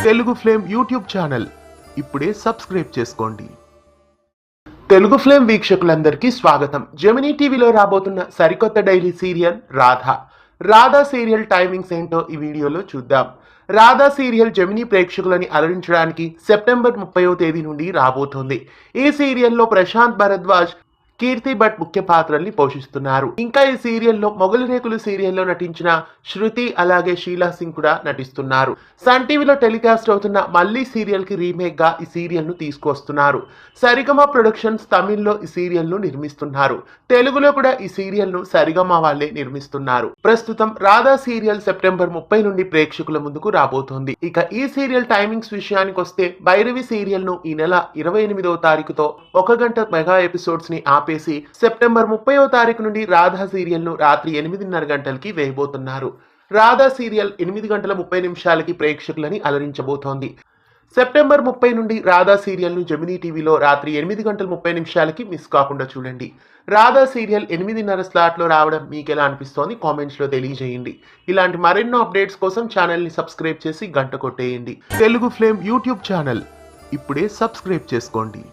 Telugu flame YouTube channel ఇప్పుడే subscribe చేసుకోండి. Telugu flame వీక్షకులందరికీ స్వాగతం. జెమినీ టీవీలో రాబోతున్న సరికొత్త daily serial Radha serial timings ఏంటో ఈ వీడియోలో చూద్దాం. రాధా సీరియల్ జెమినీ ప్రేక్షకులని అలరించడానికి సెప్టెంబర్ 30వ తేదీ నుండి రాబోతోంది. ఈ సీరియల్లో ప్రశాంత్ భరద్వాజ్, కీర్తి భట్ ముఖ్య పాత్రల్ని పోషిస్తున్నారు. ఇంకా ఈ సీరియల్లో మొగలి రేకులు సీరియల్లో నటించిన శృతి అలాగే షీలా సింగ్ కూడా నటిస్తున్నారు. సన్ టీవీలో టెలికాస్ట్ అవుతున్న మళ్ళీ సీరియల్ కి రీమేక్ గా ఈ సీరియల్ ను తీసుకువస్తున్నారు. సరిగమ ప్రొడక్షన్స్ తమిళ్లో ఈ సీరియల్ ను నిర్మిస్తున్నారు. తెలుగులో కూడా ఈ సీరియల్ ను సరిగమ వాళ్ళే నిర్మిస్తున్నారు. ప్రస్తుతం రాధా సీరియల్ సెప్టెంబర్ 30 నుండి ప్రేక్షకుల ముందుకు రాబోతోంది. ఇక ఈ సీరియల్ టైమింగ్స్ విషయానికి వస్తే భైరవి సీరియల్ ను ఈ నెల 28వ తారీఖుతో 1 గంట మెగా ఎపిసోడ్స్ ని ఆపేసి సెప్టెంబర్ 30వ తారీఖు నుండి రాధా సీరియల్ ను రాత్రి 8:30 గంటలకి వేయబోతున్నారు. రాధా సీరియల్ 8 గంటల 30 నిమిషాలకి ప్రేక్షకులని అలరించబోతోంది. సెప్టెంబర్ 30 నుండి రాధా సీరియల్ ను జెమినీ టీవీలో రాత్రి 8 గంటల 30 నిమిషాలకి మిస్ కాకుండా చూడండి. రాధా సీరియల్ 8:30 స్లాట్ లో రావడం మీకు ఎలా అనిపిస్తోంది కామెంట్స్ లో తెలియజేయండి. ఇలాంటి మరెన్నో అప్డేట్స్ కోసం ఛానల్ ని సబ్స్క్రైబ్ చేసి గంట కొట్టేయండి. తెలుగు ఫ్లేమ్ యూట్యూబ్ ఛానల్ ఇప్పుడే సబ్స్క్రైబ్ చేసుకోండి.